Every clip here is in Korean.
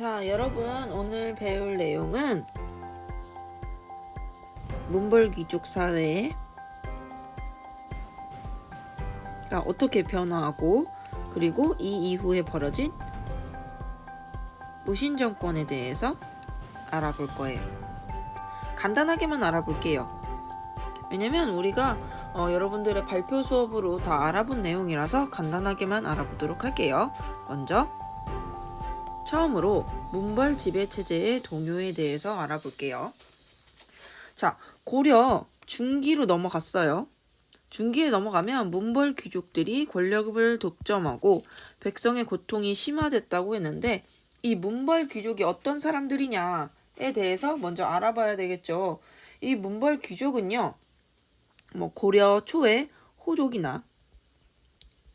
자, 여러분 오늘 배울 내용은 문벌귀족 사회가 어떻게 변화하고 그리고 이 이후에 벌어진 무신정권에 대해서 알아볼 거예요. 간단하게만 알아볼게요. 왜냐면 우리가 여러분들의 발표 수업으로 다 알아본 내용이라서 간단하게만 알아보도록 할게요. 먼저 처음으로 문벌 지배체제의 동요에 대해서 알아볼게요. 자, 고려 중기로 넘어갔어요. 중기에 넘어가면 문벌 귀족들이 권력을 독점하고 백성의 고통이 심화됐다고 했는데, 이 문벌 귀족이 어떤 사람들이냐에 대해서 먼저 알아봐야 되겠죠. 이 문벌 귀족은요, 고려 초의 호족이나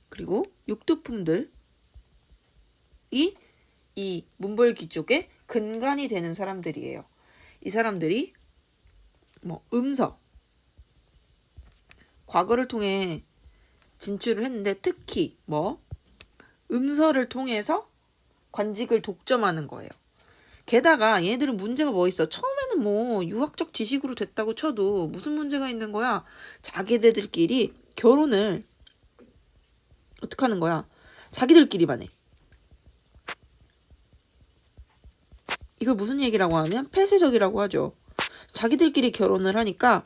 그리고 육두품들이 이 문벌 귀족의 근간이 되는 사람들이에요. 이 사람들이 음서, 과거를 통해 진출을 했는데 특히 음서를 통해서 관직을 독점하는 거예요. 게다가 얘네들은 문제가 뭐 있어? 처음에는 유학적 지식으로 됐다고 쳐도 무슨 문제가 있는 거야? 자기들끼리 결혼을 어떻게 하는 거야? 자기들끼리만 해. 이걸 무슨 얘기라고 하면 폐쇄적이라고 하죠. 자기들끼리 결혼을 하니까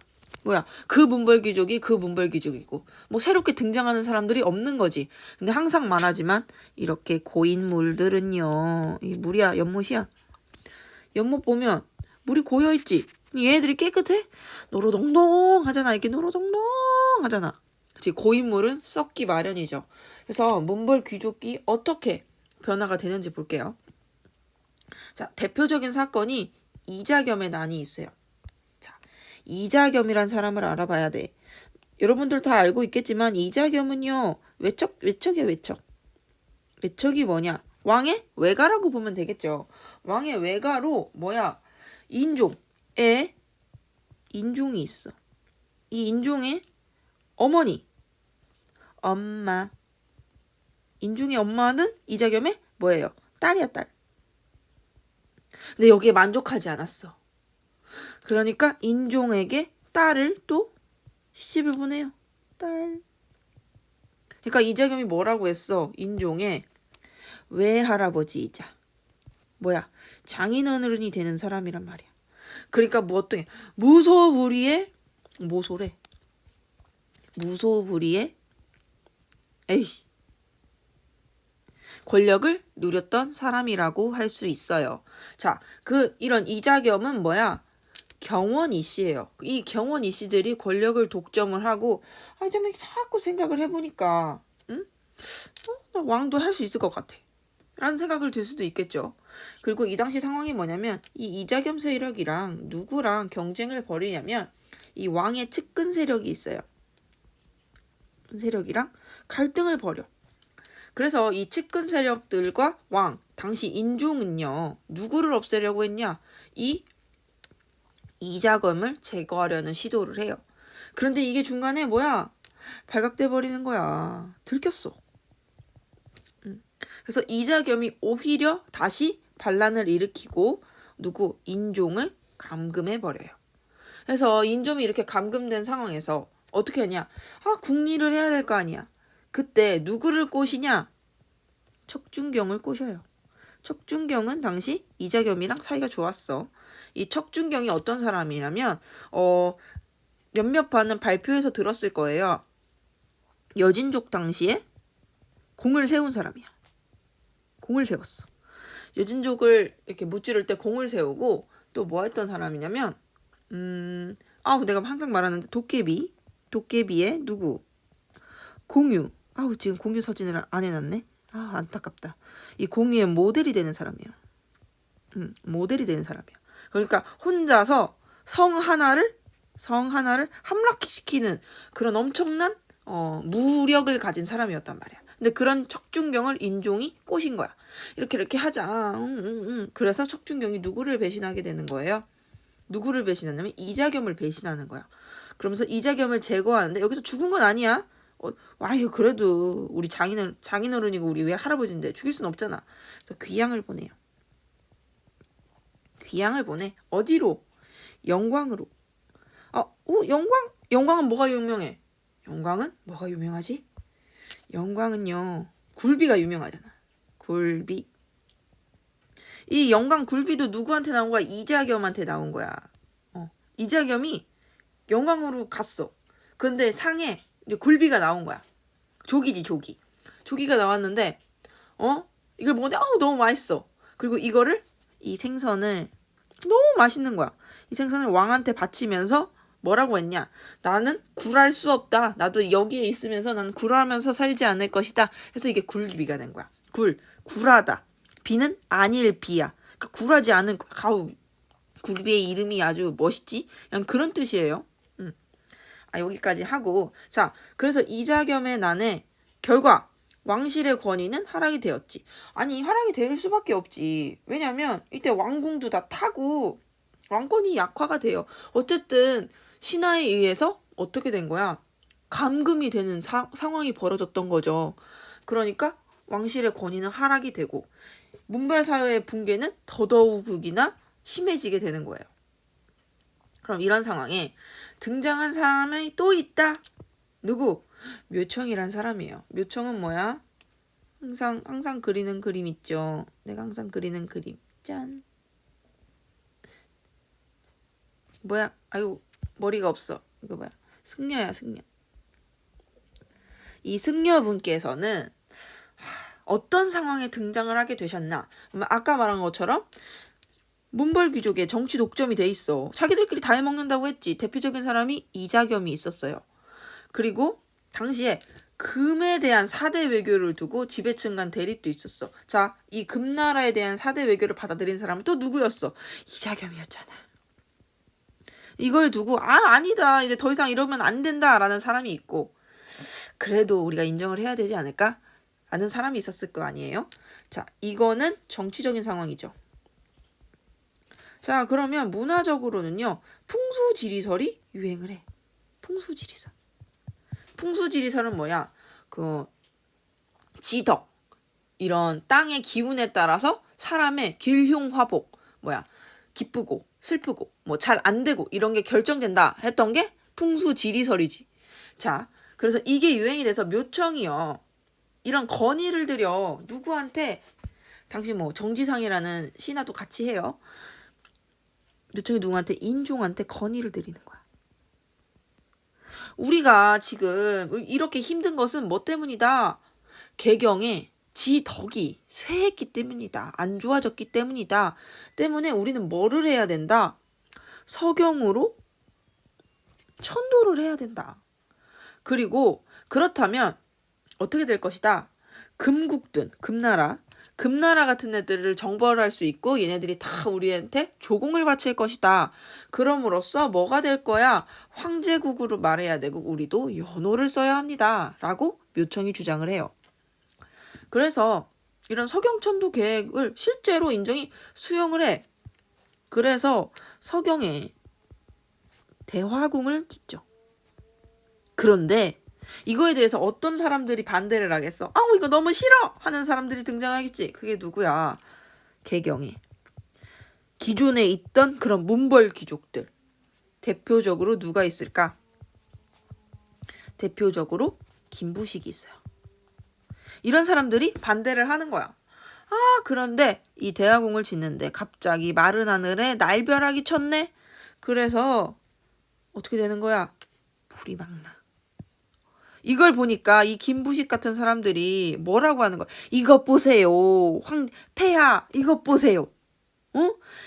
그 문벌 귀족이 그 문벌 귀족이고 새롭게 등장하는 사람들이 없는 거지. 근데 항상 말하지만 이렇게 고인물들은요, 이 물이야 연못이야. 연못 보면 물이 고여있지. 얘네들이 깨끗해? 노로동동 하잖아. 이렇게 노로동동 하잖아. 그치? 고인물은 썩기 마련이죠. 그래서 문벌 귀족이 어떻게 변화가 되는지 볼게요. 자, 대표적인 사건이 이자겸의 난이 있어요. 자, 이자겸이란 사람을 알아봐야 돼. 여러분들 다 알고 있겠지만 이자겸은요, 외척이야, 외척. 외척이 뭐냐? 왕의 외가라고 보면 되겠죠. 왕의 외가로 인종에 인종이 있어. 이 인종의 어머니, 엄마. 인종의 엄마는 이자겸의 뭐예요? 딸이야, 딸. 근데 여기에 만족하지 않았어. 그러니까 인종에게 딸을 또 시집을 보내요. 딸. 그러니까 이자겸이 뭐라고 했어? 인종의 외할아버지이자 장인어른이 되는 사람이란 말이야. 그러니까 어떤 게 무소불위의 권력을 누렸던 사람이라고 할 수 있어요. 자, 이런 이자겸은 경원 이씨예요. 이 경원 이씨들이 권력을 독점을 하고, 좀 자꾸 생각을 해보니까, 나 왕도 할 수 있을 것 같아. 라는 생각을 들 수도 있겠죠. 그리고 이 당시 상황이 뭐냐면, 이 이자겸 세력이랑 누구랑 경쟁을 벌이냐면, 이 왕의 측근 세력이 있어요. 세력이랑 갈등을 벌여. 그래서 이 측근 세력들과 왕, 당시 인종은요, 누구를 없애려고 했냐? 이 이자겸을 제거하려는 시도를 해요. 그런데 이게 중간에 발각돼 버리는 거야. 들켰어. 그래서 이자겸이 오히려 다시 반란을 일으키고 인종을 감금해 버려요. 그래서 인종이 이렇게 감금된 상황에서 어떻게 하냐? 국리를 해야 될 거 아니야. 그때 누구를 꼬시냐? 척준경을 꼬셔요. 척준경은 당시 이자겸이랑 사이가 좋았어. 이 척준경이 어떤 사람이냐면 몇몇 반은 발표에서 들었을 거예요. 여진족 당시에 공을 세운 사람이야. 공을 세웠어. 여진족을 이렇게 무찌를 때 공을 세우고 또 했던 사람이냐면 내가 항상 말하는데 도깨비의 공유. 지금 공유 사진을 안 해놨네. 안타깝다. 이 공유의 모델이 되는 사람이야. 모델이 되는 사람이야. 그러니까 혼자서 성 하나를 함락시키는 그런 엄청난 무력을 가진 사람이었단 말이야. 근데 그런 척준경을 인종이 꼬신 거야. 이렇게 하자. 그래서 척준경이 누구를 배신하게 되는 거예요? 누구를 배신하냐면 이자겸을 배신하는 거야. 그러면서 이자겸을 제거하는데 여기서 죽은 건 아니야. 그래도 우리 장인어른이고 우리 외할아버지인데 죽일 순 없잖아. 그래서 귀양을 보내요. 귀향을 보내. 어디로? 영광으로. 영광? 영광은 뭐가 유명해? 영광은 뭐가 유명하지? 영광은요, 굴비가 유명하잖아. 굴비. 이 영광 굴비도 누구한테 나온 거야? 이자겸한테 나온 거야. 이자겸이 영광으로 갔어. 근데 상에 이제 굴비가 나온 거야. 조기지, 조기. 조기가 나왔는데, 이걸 먹는데, 너무 맛있어. 그리고 이 생선을, 너무 맛있는 거야. 이 생선을 왕한테 바치면서 뭐라고 했냐? 나는 굴할 수 없다. 나도 여기에 있으면서 나는 굴하면서 살지 않을 것이다. 그래서 이게 굴비가 된 거야. 굴하다. 비는 아닐 비야. 그러니까 굴하지 않은, 굴비의 이름이 아주 멋있지? 그냥 그런 뜻이에요. 여기까지 하고. 자, 그래서 이자겸의 난의 결과, 왕실의 권위는 하락이 되었지. 아니, 하락이 될 수밖에 없지. 왜냐면 이때 왕궁도 다 타고 왕권이 약화가 돼요. 어쨌든 신하에 의해서 어떻게 된 거야? 감금이 되는 상황이 벌어졌던 거죠. 그러니까 왕실의 권위는 하락이 되고 문벌사회의 붕괴는 더더욱이나 심해지게 되는 거예요. 그럼 이런 상황에 등장한 사람이 또 있다. 누구? 묘청이란 사람이에요. 묘청은 뭐야? 항상 그리는 그림 있죠. 내가 항상 그리는 그림. 짠. 뭐야? 아이고, 머리가 없어. 이거 뭐야? 승려야, 승려. 이 승려분께서는 어떤 상황에 등장을 하게 되셨나? 아까 말한 것처럼 문벌 귀족의 정치 독점이 돼 있어. 자기들끼리 다 해먹는다고 했지. 대표적인 사람이 이자겸이 있었어요. 그리고 당시에 금에 대한 4대 외교를 두고 지배층 간 대립도 있었어. 자, 이 금나라에 대한 4대 외교를 받아들인 사람은 또 누구였어? 이자겸이었잖아. 이걸 두고 아니다. 이제 더 이상 이러면 안 된다라는 사람이 있고, 그래도 우리가 인정을 해야 되지 않을까? 라는 사람이 있었을 거 아니에요? 자, 이거는 정치적인 상황이죠. 자, 그러면 문화적으로는요, 풍수지리설이 유행을 해. 풍수지리설. 풍수지리설은 뭐야? 지덕, 이런 땅의 기운에 따라서 사람의 길흉화복, 기쁘고 슬프고 잘 안 되고 이런 게 결정된다 했던 게 풍수지리설이지. 자, 그래서 이게 유행이 돼서 묘청이요, 이런 건의를 드려. 누구한테? 당시 정지상이라는 신하도 같이 해요. 묘청이 누구한테? 인종한테 건의를 드리는 거야. 우리가 지금 이렇게 힘든 것은 뭐 때문이다? 개경에 지덕이 쇠했기 때문이다. 안 좋아졌기 때문이다. 때문에 우리는 뭐를 해야 된다? 서경으로 천도를 해야 된다. 그리고 그렇다면 어떻게 될 것이다? 금국들, 금나라 같은 애들을 정벌할 수 있고 얘네들이 다 우리한테 조공을 바칠 것이다. 그럼으로써 뭐가 될 거야? 황제국으로 말해야 되고 우리도 연호를 써야 합니다. 라고 묘청이 주장을 해요. 그래서 이런 서경천도 계획을 실제로 인정이 수용을 해. 그래서 서경에 대화궁을 짓죠. 그런데 이거에 대해서 어떤 사람들이 반대를 하겠어? 이거 너무 싫어! 하는 사람들이 등장하겠지. 그게 누구야? 개경에 기존에 있던 그런 문벌 귀족들. 대표적으로 누가 있을까? 대표적으로 김부식이 있어요. 이런 사람들이 반대를 하는 거야. 그런데 이 대화궁을 짓는데 갑자기 마른 하늘에 날벼락이 쳤네? 그래서 어떻게 되는 거야? 불이 막 나. 이걸 보니까 이 김부식 같은 사람들이 뭐라고 하는 거야? 이것 보세요. 폐하, 이것 보세요.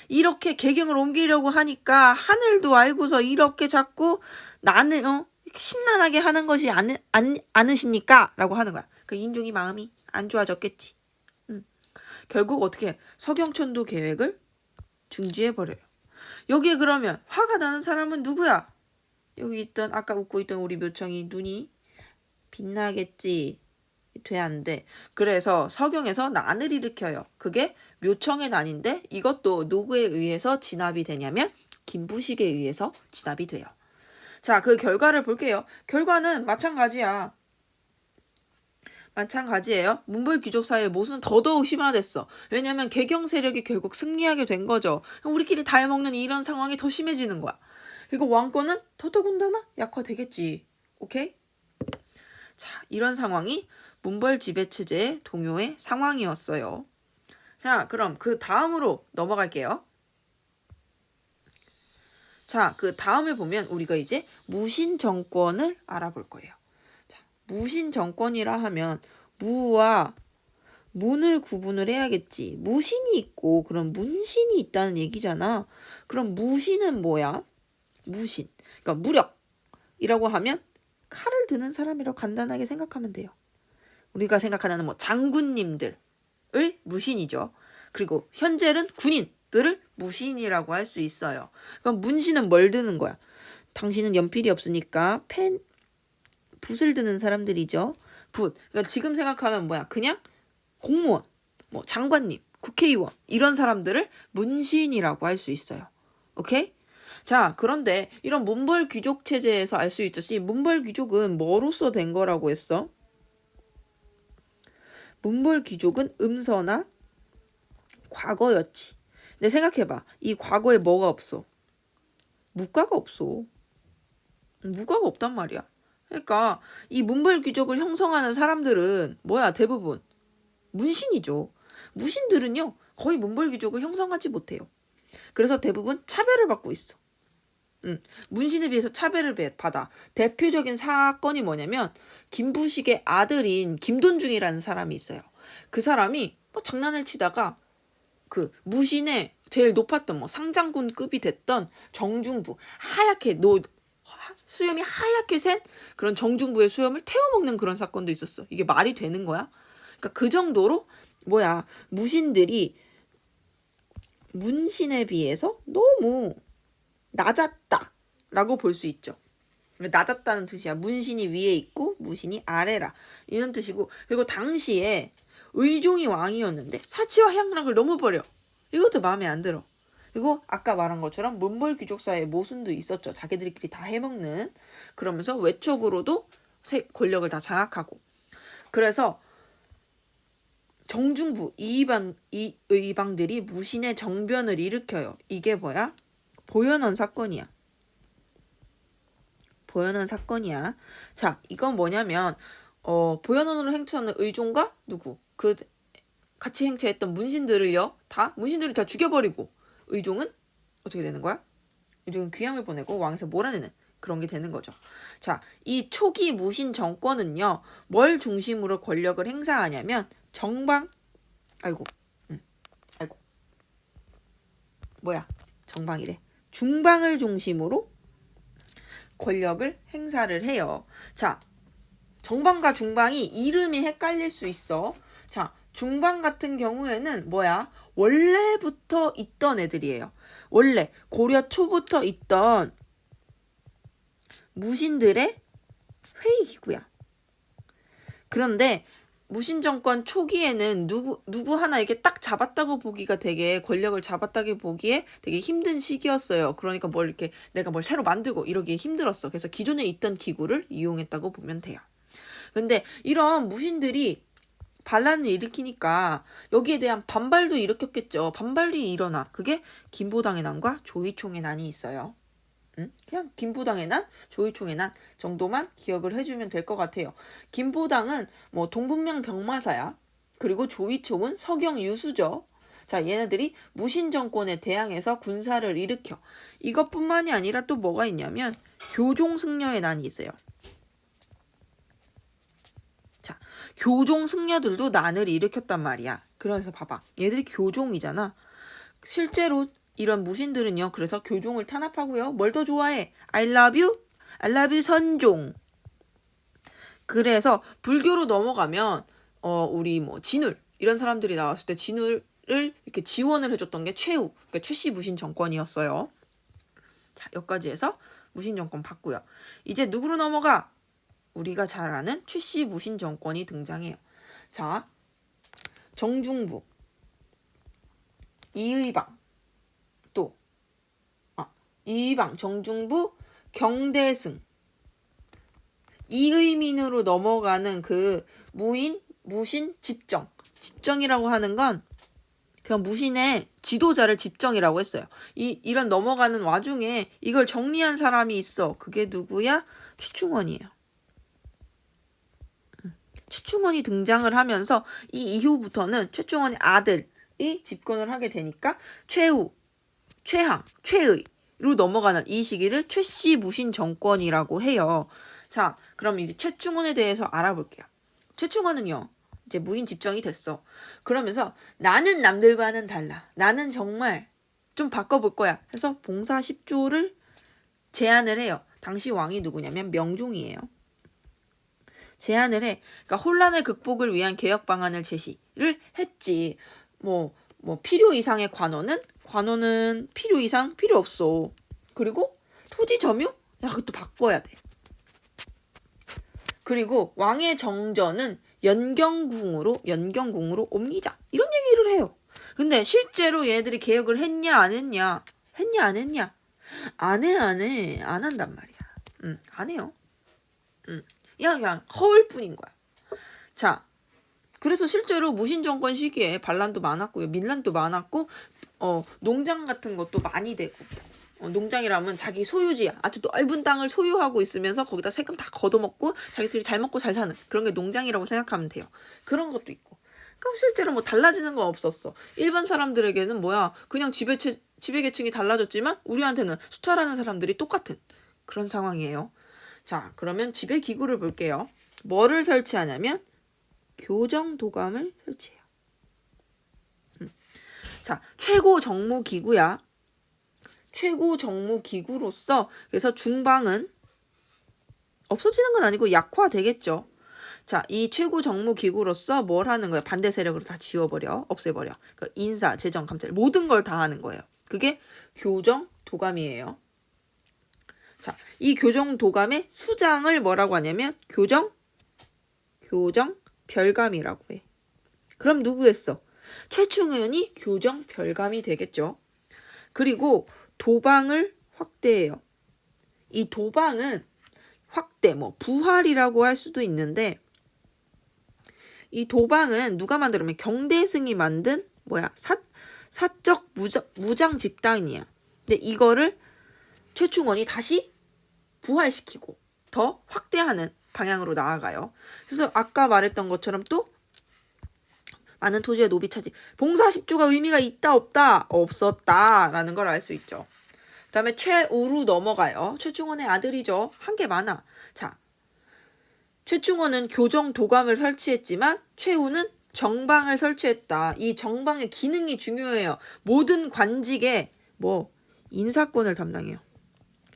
이렇게 개경을 옮기려고 하니까 하늘도 알고서 이렇게 자꾸 나는 심란하게 하는 것이 않으십니까? 라고 하는 거야. 그 인종이 마음이 안 좋아졌겠지. 결국 어떻게 해? 서경천도 계획을 중지해버려요. 여기에 그러면 화가 나는 사람은 누구야? 여기 있던, 아까 웃고 있던 우리 묘청이 눈이 빛나겠지. 돼 안 돼. 그래서 서경에서 난을 일으켜요. 그게 묘청의 난인데 이것도 누구에 의해서 진압이 되냐면 김부식에 의해서 진압이 돼요. 자, 그 결과를 볼게요. 결과는 마찬가지야. 마찬가지예요. 문벌 귀족 사이의 모순은 더더욱 심화됐어. 왜냐면 개경 세력이 결국 승리하게 된 거죠. 우리끼리 다 해먹는 이런 상황이 더 심해지는 거야. 그리고 왕권은 더더군다나 약화되겠지. 오케이? 자, 이런 상황이 문벌 지배체제의 동요의 상황이었어요. 자, 그럼 그 다음으로 넘어갈게요. 자, 그 다음에 보면 우리가 이제 무신 정권을 알아볼 거예요. 자, 무신 정권이라 하면 무와 문을 구분을 해야겠지. 무신이 있고 그럼 문신이 있다는 얘기잖아. 그럼 무신은 뭐야? 무신. 그러니까 무력이라고 하면 칼을 드는 사람이라고 간단하게 생각하면 돼요. 우리가 생각하는 뭐 장군님들을 무신이죠. 그리고 현재는 군인들을 무신이라고 할 수 있어요. 그럼 문신은 뭘 드는 거야? 당신은 연필이 없으니까 붓을 드는 사람들이죠. 붓. 그러니까 지금 생각하면 뭐야? 그냥 공무원, 뭐 장관님, 국회의원 이런 사람들을 문신이라고 할 수 있어요. 오케이? 자, 그런데 이런 문벌 귀족 체제에서 알 수 있듯이 문벌 귀족은 뭐로서 된 거라고 했어? 문벌 귀족은 음서나 과거였지. 근데 생각해봐. 이 과거에 뭐가 없어? 무가가 없어. 무가가 없단 말이야. 그러니까 이 문벌 귀족을 형성하는 사람들은 뭐야? 대부분 문신이죠. 무신들은요. 거의 문벌 귀족을 형성하지 못해요. 그래서 대부분 차별을 받고 있어. 문신에 비해서 차별을 받아. 대표적인 사건이 뭐냐면 김부식의 아들인 김돈중이라는 사람이 있어요. 그 사람이 뭐 장난을 치다가 그 무신의 제일 높았던 뭐 상장군급이 됐던 정중부 하얗게 수염이 하얗게 센 그런 정중부의 수염을 태워먹는 그런 사건도 있었어. 이게 말이 되는 거야? 그러니까 그 정도로 뭐야 무신들이 문신에 비해서 너무 낮았다라고 볼 수 있죠. 낮았다는 뜻이야. 문신이 위에 있고 무신이 아래라 이런 뜻이고 그리고 당시에 의종이 왕이었는데 사치와 향락을 너무 버려. 이것도 마음에 안 들어. 그리고 아까 말한 것처럼 문벌 귀족 사이의 모순도 있었죠. 자기들끼리 다 해먹는. 그러면서 외적으로도 권력을 다 장악하고. 그래서 정중부 이의방들이 무신의 정변을 일으켜요. 이게 뭐야? 보현원 사건이야. 보현원 사건이야. 자, 이건 뭐냐면 보현원으로 행처하는 의종과 누구? 그 같이 행처했던 문신들을 다 죽여버리고 의종은 어떻게 되는 거야? 의종은 귀양을 보내고 왕에서 몰아내는 그런 게 되는 거죠. 자, 이 초기 무신 정권은요. 뭘 중심으로 권력을 행사하냐면 정방이래. 중방을 중심으로 권력을 행사를 해요. 자, 정방과 중방이 이름이 헷갈릴 수 있어. 자, 중방 같은 경우에는 원래부터 있던 애들이에요. 원래 고려 초부터 있던 무신들의 회의기구야. 그런데 무신 정권 초기에는 누구 하나 이렇게 딱 잡았다고 보기가 되게 권력을 잡았다고 보기에 되게 힘든 시기였어요. 그러니까 내가 뭘 새로 만들고 이러기에 힘들었어. 그래서 기존에 있던 기구를 이용했다고 보면 돼요. 근데 이런 무신들이 반란을 일으키니까 여기에 대한 반발도 일으켰겠죠. 반발이 일어나. 그게 김보당의 난과 조이총의 난이 있어요. 그냥 김보당의 난, 조이총의 난 정도만 기억을 해주면 될 것 같아요. 김보당은 뭐 동분명 병마사야. 그리고 조이총은 서경 유수죠. 자, 얘네들이 무신 정권에 대항해서 군사를 일으켜. 이것뿐만이 아니라 또 뭐가 있냐면 교종승려의 난이 있어요. 자, 교종승려들도 난을 일으켰단 말이야. 그래서 봐봐. 얘들이 교종이잖아. 실제로 이런 무신들은요. 그래서 교종을 탄압하고요. 뭘 더 좋아해? I love you? I love you 선종. 그래서 불교로 넘어가면 우리 뭐 진울 이런 사람들이 나왔을 때 진울을 이렇게 지원을 해줬던 게 최후, 그러니까 최씨 무신 정권이었어요. 자, 여기까지 해서 무신 정권 봤고요. 이제 누구로 넘어가? 우리가 잘 아는 최씨 무신 정권이 등장해요. 자, 정중부, 이의방, 이의방, 정중부, 경대승. 이의민으로 넘어가는 그 무인 무신 집정. 집정이라고 하는 건 그냥 무신의 지도자를 집정이라고 했어요. 이런 넘어가는 와중에 이걸 정리한 사람이 있어. 그게 누구야? 최충원이에요. 최충원이 등장을 하면서 이 이후부터는 최충원의 아들이 집권을 하게 되니까 최우, 최항, 최의로 넘어가는 이 시기를 최씨 무신 정권이라고 해요. 자, 그럼 이제 최충원에 대해서 알아볼게요. 최충원은요, 이제 무인 집정이 됐어. 그러면서 나는 남들과는 달라. 나는 정말 좀 바꿔볼 거야. 해서 봉사 10조를 제안을 해요. 당시 왕이 누구냐면 명종이에요. 제안을 해. 그러니까 혼란의 극복을 위한 개혁 방안을 제시를 했지. 뭐 필요 이상의 관원은 필요 이상 필요 없어. 그리고 토지 점유? 야, 그것도 바꿔야 돼. 그리고 왕의 정전은 연경궁으로 옮기자. 이런 얘기를 해요. 근데 실제로 얘네들이 개혁을 했냐 안 했냐? 했냐 안 했냐? 안 해. 안 한단 말이야. 안 해요. 그냥 허울 뿐인 거야. 자, 그래서 실제로 무신 정권 시기에 반란도 많았고요. 민란도 많았고 농장 같은 것도 많이 되고 농장이라면 자기 소유지 아주 넓은 땅을 소유하고 있으면서 거기다 세금 다 걷어먹고 자기들이 잘 먹고 잘 사는 그런 게 농장이라고 생각하면 돼요. 그런 것도 있고. 그럼 실제로 뭐 달라지는 건 없었어. 일반 사람들에게는 뭐야 그냥 지배계층이 달라졌지만 우리한테는 수탈하는 사람들이 똑같은 그런 상황이에요. 자, 그러면 지배기구를 볼게요. 뭐를 설치하냐면 교정도감을 설치해요. 자, 최고 정무기구야. 최고 정무기구로서 그래서 중방은 없어지는 건 아니고 약화되겠죠. 자, 이 최고 정무기구로서 뭘 하는 거예요? 반대 세력으로 다 지워버려. 없애버려. 그러니까 인사, 재정, 감찰 모든 걸 다 하는 거예요. 그게 교정도감이에요. 자, 이 교정도감의 수장을 뭐라고 하냐면 교정별감이라고 해. 그럼 누구 했어? 최충원이 교정별감이 되겠죠. 그리고 도방을 확대해요. 이 도방은 확대, 부활이라고 할 수도 있는데 이 도방은 누가 만들면 경대승이 만든 사적 무장 집단이야. 근데 이거를 최충원이 다시 부활시키고 더 확대하는 방향으로 나아가요. 그래서 아까 말했던 것처럼 또 많은 토지의 노비 차지. 봉사 10조가 의미가 있다 없다? 없었다라는 걸 알 수 있죠. 그 다음에 최우로 넘어가요. 최충원의 아들이죠. 한 게 많아. 자, 최충원은 교정도감을 설치했지만 최우는 정방을 설치했다. 이 정방의 기능이 중요해요. 모든 관직에 인사권을 담당해요.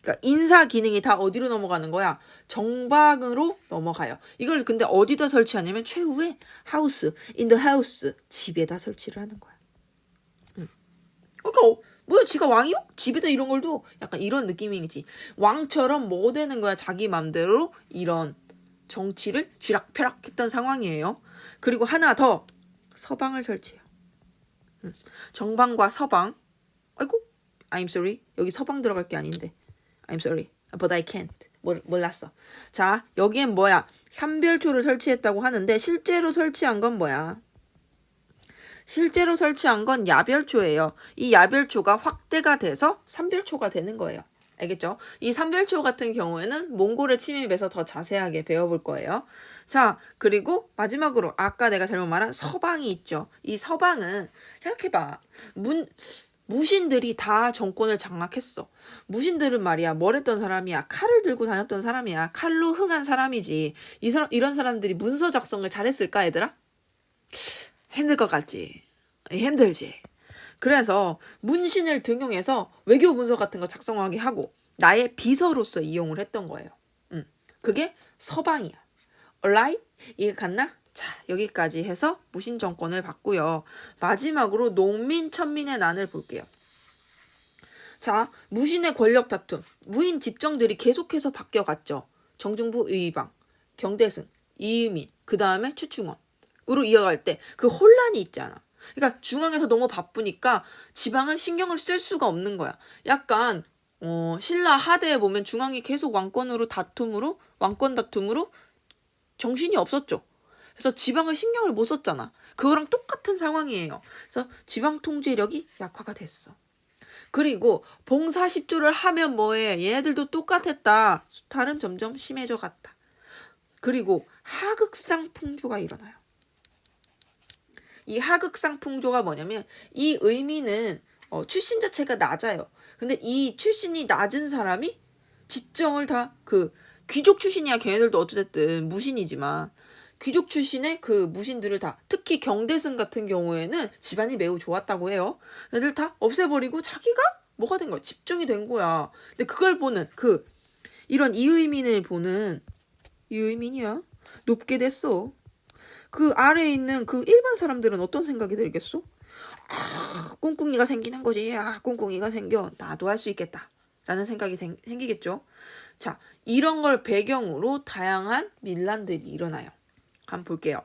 그러니까 인사 기능이 다 어디로 넘어가는 거야? 정방으로 넘어가요. 이걸 근데 어디다 설치하냐면 최후의 하우스, in the house, 집에다 설치를 하는 거야. 그러니까 뭐야 지가 왕이요? 집에다 이런 걸 둬? 약간 이런 느낌이지. 왕처럼 뭐 되는 거야? 자기 맘대로 이런 정치를 쥐락펴락 했던 상황이에요. 그리고 하나 더 서방을 설치해요. 정방과 서방. 아이고 I'm sorry. 여기 서방 들어갈 게 아닌데. I'm sorry, but I can't. 몰랐어. 자, 여기엔 뭐야? 삼별초를 설치했다고 하는데 실제로 설치한 건 뭐야? 실제로 설치한 건 야별초예요. 이 야별초가 확대가 돼서 삼별초가 되는 거예요. 알겠죠? 이 삼별초 같은 경우에는 몽골에 침입해서 더 자세하게 배워볼 거예요. 자, 그리고 마지막으로 아까 내가 잘못 말한 서방이 있죠. 이 서방은 생각해봐. 무신들이 다 정권을 장악했어. 무신들은 말이야 뭘 했던 사람이야. 칼을 들고 다녔던 사람이야. 칼로 흥한 사람이지. 이런 사람들이 문서 작성을 잘했을까 얘들아? 힘들 것 같지. 힘들지. 그래서 문신을 등용해서 외교 문서 같은 거 작성하게 하고 나의 비서로서 이용을 했던 거예요. 그게 서방이야. alright? 이해 갔나? 자, 여기까지 해서 무신 정권을 봤고요. 마지막으로 농민 천민의 난을 볼게요. 자, 무신의 권력 다툼, 무인 집정들이 계속해서 바뀌어갔죠. 정중부 의방, 경대승, 이의민, 그 다음에 최충원으로 이어갈 때 그 혼란이 있잖아. 그러니까 중앙에서 너무 바쁘니까 지방은 신경을 쓸 수가 없는 거야. 약간 신라 하대에 보면 중앙이 계속 왕권 다툼으로 정신이 없었죠. 그래서 지방을 신경을 못 썼잖아. 그거랑 똑같은 상황이에요. 그래서 지방 통제력이 약화가 됐어. 그리고 봉사십조를 하면 뭐해? 얘네들도 똑같았다. 수탈은 점점 심해져 갔다. 그리고 하극상 풍조가 일어나요. 이 하극상 풍조가 뭐냐면 이 의미는 출신 자체가 낮아요. 근데 이 출신이 낮은 사람이 지정을 다 귀족 출신이야. 걔네들도 어쨌든 무신이지만 귀족 출신의 그 무신들을 다, 특히 경대승 같은 경우에는 집안이 매우 좋았다고 해요. 애들 다 없애버리고 자기가 뭐가 된 거야? 집중이 된 거야. 근데 그걸 보는 이런 이의민을 보는 이의민이야. 높게 됐어. 그 아래에 있는 그 일반 사람들은 어떤 생각이 들겠어? 아, 꿍꿍이가 생기는 거지. 아, 꿍꿍이가 생겨. 나도 할 수 있겠다. 라는 생각이 생기겠죠. 자, 이런 걸 배경으로 다양한 밀란들이 일어나요. 한번 볼게요.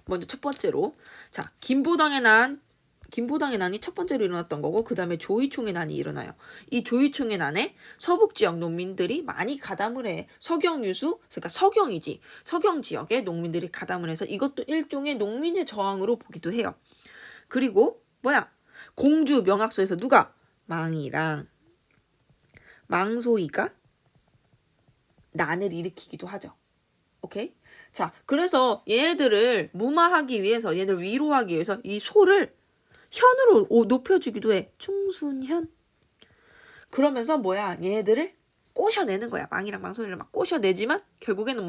먼저 첫 번째로, 자, 김보당의 난이 첫 번째로 일어났던 거고, 그 다음에 조이총의 난이 일어나요. 이 조이총의 난에 서북 지역 농민들이 많이 가담을 해. 서경유수, 그러니까 서경이지. 서경 지역의 농민들이 가담을 해서 이것도 일종의 농민의 저항으로 보기도 해요. 그리고 공주 명학서에서 누가? 망이랑 망소이가 난을 일으키기도 하죠. 오케이? 자, 그래서 얘네들을 무마하기 위해서, 얘네들 위로하기 위해서 이 소를 현으로 높여주기도 해. 충순현. 그러면서 얘네들을 꼬셔내는 거야. 망이랑 망소이를 막 꼬셔내지만 결국에는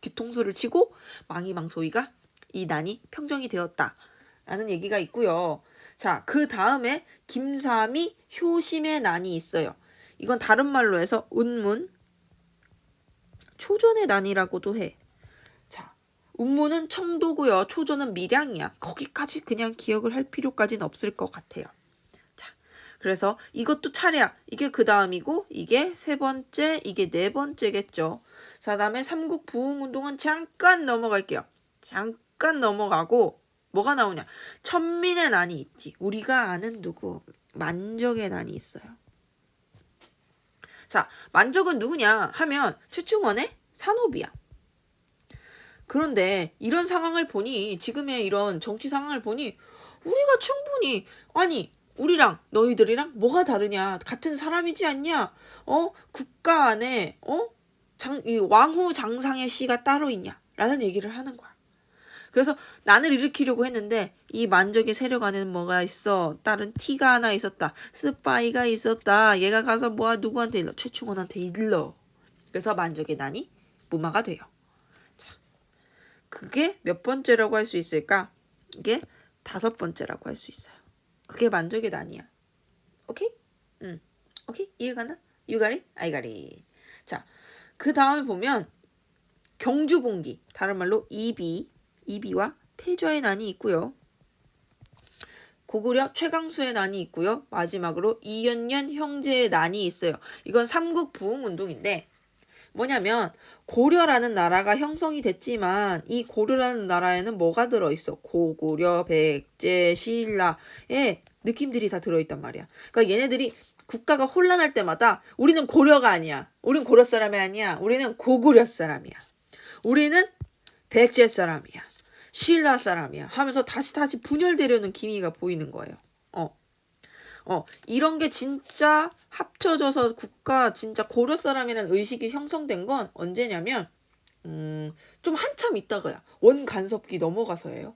뒤통수를 치고 망이 망소이가 이 난이 평정이 되었다. 라는 얘기가 있고요. 자, 그 다음에 김삼이 효심의 난이 있어요. 이건 다른 말로 해서 운문, 초전의 난이라고도 해. 자, 운문은 청도고요. 초전은 밀양이야. 거기까지 그냥 기억을 할 필요까지는 없을 것 같아요. 자, 그래서 이것도 차례야. 이게 그 다음이고, 이게 세 번째, 이게 네 번째겠죠. 자, 그 다음에 삼국 부흥운동은 잠깐 넘어갈게요. 잠깐 넘어가고, 뭐가 나오냐? 천민의 난이 있지. 우리가 아는 누구? 만적의 난이 있어요. 자, 만적은 누구냐 하면 최충원의 산호비야. 그런데 이런 상황을 보니, 지금의 이런 정치 상황을 보니 우리가 충분히, 아니 우리랑 너희들이랑 뭐가 다르냐? 같은 사람이지 않냐? 국가 안에 이 왕후 장상의 씨가 따로 있냐? 라는 얘기를 하는 거야. 그래서 난을 일으키려고 했는데 이 만적의 세력 안에는 뭐가 있어? 다른 티가 하나 있었다. 스파이가 있었다. 얘가 가서 누구한테 일러? 최충원한테 일러. 그래서 만적의 난이 무마가 돼요. 자, 그게 몇 번째라고 할 수 있을까? 이게 5번째라고 할 수 있어요. 그게 만적의 난이야. 오케이? 오케이? 이해가나? You got it? I got it. 자, 그 다음에 보면 경주봉기, 다른 말로 이비와 패좌의 난이 있고요. 고구려 최강수의 난이 있고요. 마지막으로 이연년 형제의 난이 있어요. 이건 삼국 부흥운동인데 뭐냐면 고려라는 나라가 형성이 됐지만 이 고려라는 나라에는 뭐가 들어있어? 고구려, 백제, 신라의 느낌들이 다 들어있단 말이야. 그러니까 얘네들이 국가가 혼란할 때마다 우리는 고려가 아니야. 우리는 고려 사람이 아니야. 우리는 고구려 사람이야. 우리는 백제 사람이야. 신라 사람이야 하면서 다시 분열되려는 기미가 보이는 거예요. 이런 게 진짜 합쳐져서 국가 진짜 고려 사람이라는 의식이 형성된 건 언제냐면 좀 한참 있다가야. 원간섭기 넘어가서예요.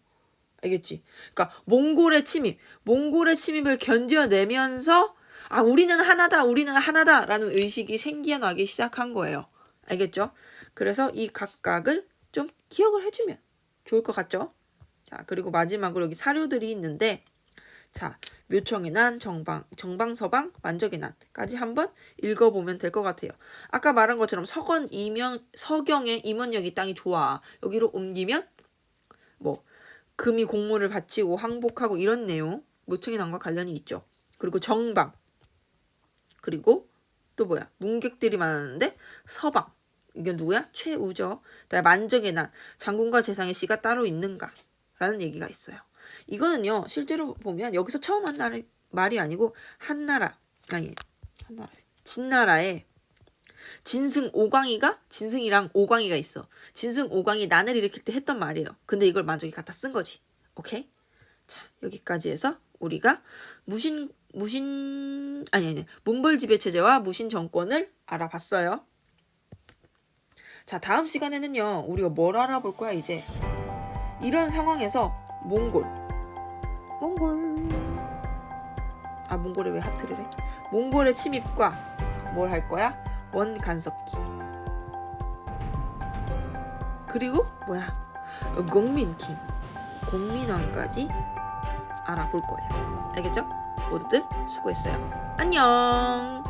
알겠지? 그러니까 몽골의 침입을 견뎌내면서 우리는 하나다 라는 의식이 생겨나기 시작한 거예요. 알겠죠? 그래서 이 각각을 좀 기억을 해주면 좋을 것 같죠? 자, 그리고 마지막으로 여기 사료들이 있는데, 자, 묘청의 난, 정방서방, 만적의 난까지 한번 읽어보면 될 것 같아요. 아까 말한 것처럼 서경의 임원력이 땅이 좋아. 여기로 옮기면 금이 공물을 바치고 항복하고 이런 내용, 묘청의 난과 관련이 있죠. 그리고 정방, 그리고 또 문객들이 많았는데 서방. 이게 누구야? 최우죠. 만적의 난, 장군과 재상의 씨가 따로 있는가? 라는 얘기가 있어요. 이거는요, 실제로 보면 여기서 처음 한 진나라에 진승 오광이가 진승이랑 오광이가 있어. 진승 오광이 난을 일으킬 때 했던 말이에요. 근데 이걸 만족이 갖다 쓴 거지. 오케이? 자, 여기까지 해서 우리가 몽골 지배 체제와 무신 정권을 알아봤어요. 자, 다음 시간에는요. 우리가 뭘 알아볼 거야, 이제. 이런 상황에서 몽골에 왜 하트를 해? 몽골의 침입과 뭘 할 거야? 원간섭기. 그리고 공민킹, 공민왕까지 알아볼 거예요. 알겠죠? 모두들 수고했어요. 안녕.